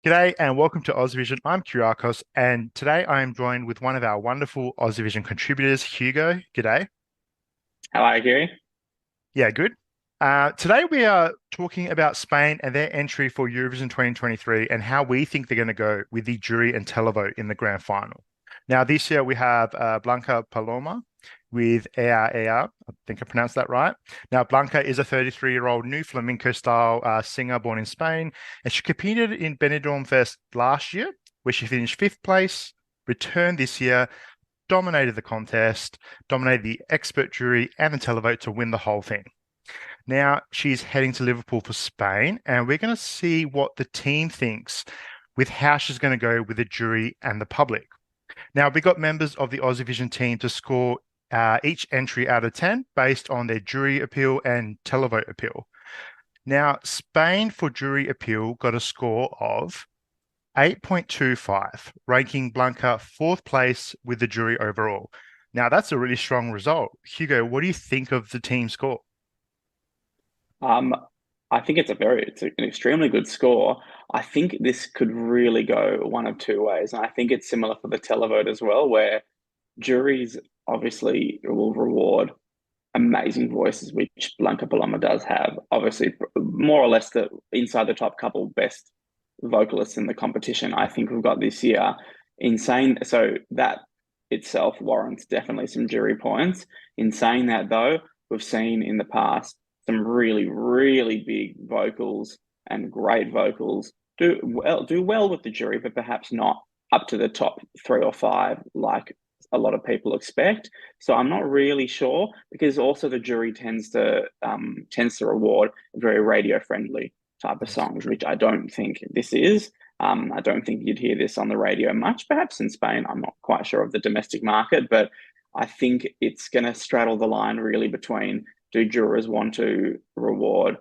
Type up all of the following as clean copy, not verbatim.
G'day and welcome to Aussievision. I'm Kyriakos, and today I am joined with one of our wonderful Aussievision contributors, Hugo. G'day. How are you, Gary? Yeah, good. Today we are talking about Spain and their entry for Eurovision 2023 and how we think they're going to go with the jury and televote in the grand final. Now, this year we have Blanca Paloma with Eaea. I think I pronounced that right. Now, Blanca is a 33-year-old new flamenco-style singer born in Spain, and she competed in Benidorm Fest last year, where she finished fifth place, returned this year, dominated the contest, dominated the expert jury and the televote to win the whole thing. Now she's heading to Liverpool for Spain, and we're going to see what the team thinks with how she's going to go with the jury and the public. Now, we got members of the Aussievision team to score each entry out of 10 based on their jury appeal and televote appeal. Now, Spain for jury appeal got a score of 8.25, ranking Blanca fourth place with the jury overall. Now, that's a really strong result. Hugo, what do you think of the team score? I think it's an extremely good score. I think this could really go one of two ways. And I think it's similar for the televote as well, where juries obviously will reward amazing voices, which Blanca Paloma does have. Obviously, more or less inside the top couple best vocalists in the competition, I think we've got this year. Insane. So that itself warrants definitely some jury points. In saying that, though, we've seen in the past some really, really big vocals and great vocals do well with the jury, but perhaps not up to the top 3 or 5 like a lot of people expect. So I'm not really sure, because also the jury tends to reward very radio friendly type of songs, which I don't think this is. I don't think you'd hear this on the radio much. Perhaps in Spain, I'm not quite sure of the domestic market, but I think it's going to straddle the line really between, do jurors want to reward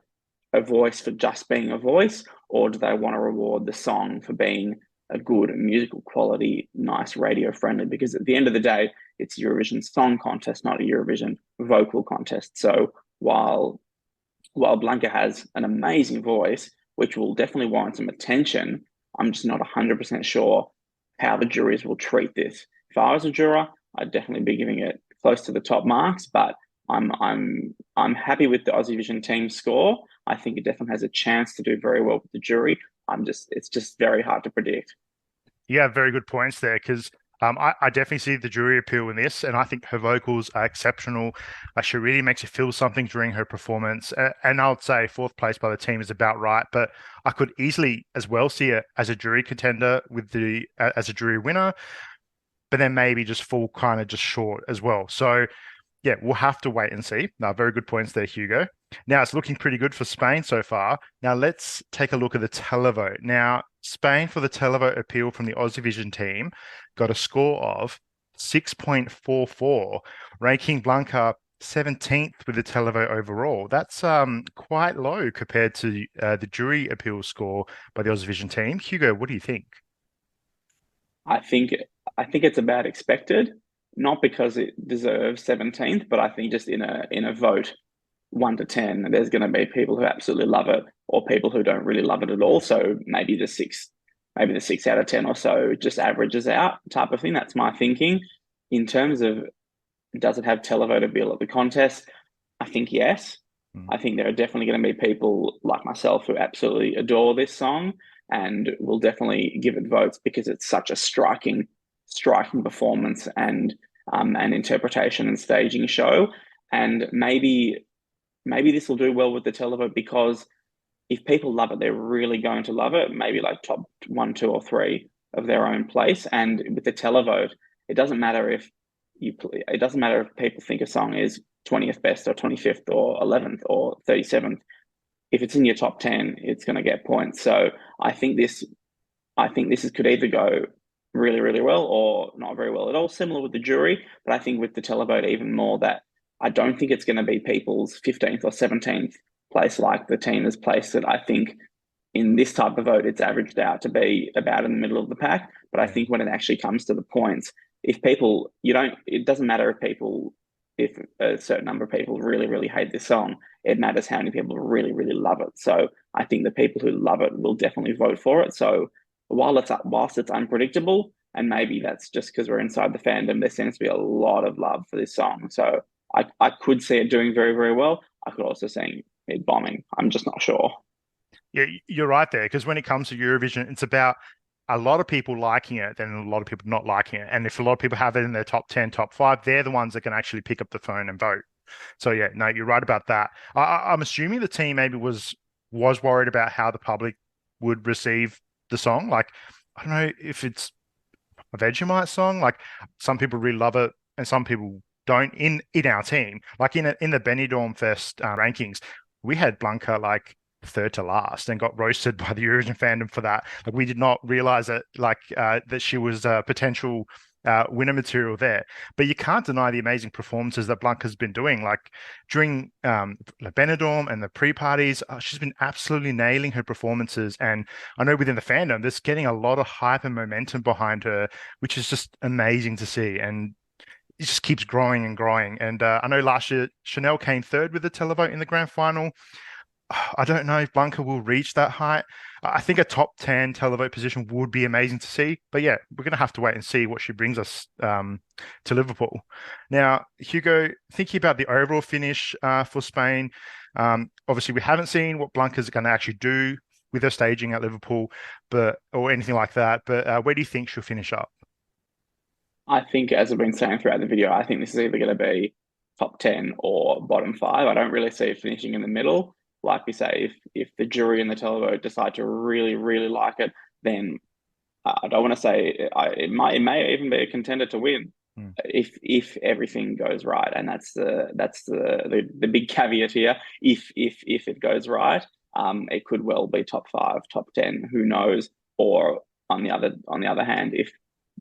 a voice for just being a voice, or do they want to reward the song for being a good musical quality, nice radio friendly? Because at the end of the day, it's a Eurovision song contest, not a Eurovision vocal contest. So while Blanca has an amazing voice, which will definitely warrant some attention, I'm just not 100% sure how the juries will treat this. If I was a juror, I'd definitely be giving it close to the top marks, but I'm happy with the Aussievision team score. I think it definitely has a chance to do very well with the jury. It's just very hard to predict. Yeah, very good points there, because I definitely see the jury appeal in this, and I think her vocals are exceptional. She really makes you feel something during her performance. And I would say fourth place by the team is about right, but I could easily as well see it as a jury contender as a jury winner, but then maybe just fall kind of just short as well. So yeah, we'll have to wait and see. Now, very good points there, Hugo. Now, it's looking pretty good for Spain so far. Now, let's take a look at the televote. Now, Spain for the televote appeal from the Aussievision team got a score of 6.44, ranking Blanca 17th with the televote overall. That's quite low compared to the jury appeal score by the Aussievision team. Hugo, what do you think? I think it's about expected, not because it deserves 17th, but I think just in a vote 1 to 10, there's going to be people who absolutely love it, or people who don't really love it at all. So maybe the 6 out of 10 or so just averages out type of thing. That's my thinking. In terms of, does it have televote appeal at the contest? I think yes. I think there are definitely going to be people like myself who absolutely adore this song and will definitely give it votes because it's such a striking performance and interpretation and staging show. And maybe this will do well with the televote, because if people love it, they're really going to love it. Maybe like top 1, 2, or 3 of their own place. And with the televote, it doesn't matter if people think a song is 20th best or 25th or 11th or 37th. If it's in your top 10, it's going to get points. So I think this could either go really, really well or not very well at all, similar with the jury. But I think with the televote even more, that I don't think it's going to be people's 15th or 17th place like the team has placed it. I think in this type of vote, it's averaged out to be about in the middle of the pack. But I think when it actually comes to the points, it doesn't matter if people if a certain number of people really, really hate this song. It matters how many people really, really love it. So I think the people who love it will definitely vote for it. So whilst it's unpredictable, and maybe that's just because we're inside the fandom, there seems to be a lot of love for this song. So I could see it doing very, very well. I could also see it bombing. I'm just not sure. Yeah, you're right there, because when it comes to Eurovision, it's about a lot of people liking it than a lot of people not liking it. And if a lot of people have it in their top 10, top five, they're the ones that can actually pick up the phone and vote. So yeah, no, you're right about that. I'm assuming the team maybe was worried about how the public would receive the song. Like, I don't know if it's a Vegemite song. Like, some people really love it and some people don't. In our team, like in the Benidorm Fest rankings, we had Blanca like third to last and got roasted by the Eurovision fandom for that. Like, we did not realize that that she was a potential winner material there. But you can't deny the amazing performances that Blanca's been doing. Like, during the Benidorm and the pre-parties, she's been absolutely nailing her performances. And I know within the fandom, there's getting a lot of hype and momentum behind her, which is just amazing to see. And it just keeps growing and growing. And I know last year Chanel came third with the televote in the grand final. I don't know if Blanca will reach that height. I think a top 10 televote position would be amazing to see. But yeah, we're going to have to wait and see what she brings us to Liverpool. Now, Hugo, thinking about the overall finish for Spain, obviously we haven't seen what Blanca's going to actually do with her staging at Liverpool, or anything like that. But where do you think she'll finish up? I think, as I've been saying throughout the video, I think this is either going to be top 10 or bottom five. I don't really see it finishing in the middle. Like we say, if the jury and the televote decide to really, really like it, then I don't want to say it may even be a contender to win Hmm. if everything goes right, and that's the big caveat here. If it goes right, it could well be top five, top 10. Who knows? Or on the other hand, if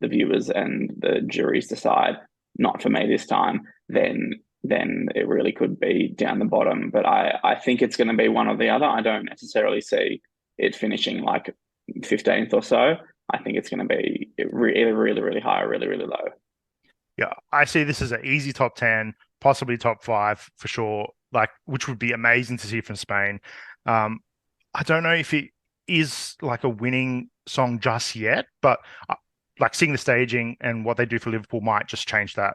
the viewers and the juries decide not for me this time, then it really could be down the bottom. But I think it's going to be one or the other. I don't necessarily see it finishing like 15th or so. I think it's going to be either really, really high or really, really low. Yeah, I see this as an easy top 10, possibly top five for sure, like, which would be amazing to see from Spain. Um, I don't know if it is like a winning song just yet, but like, seeing the staging and what they do for Liverpool might just change that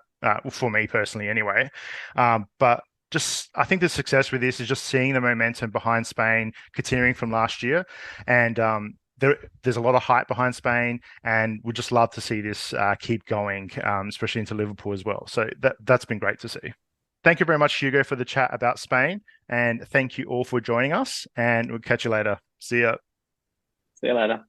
for me personally anyway. But just, I think the success with this is just seeing the momentum behind Spain continuing from last year. And there's a lot of hype behind Spain, and we'd just love to see this keep going, especially into Liverpool as well. So that's been great to see. Thank you very much, Hugo, for the chat about Spain. And thank you all for joining us. And we'll catch you later. See ya. See you later.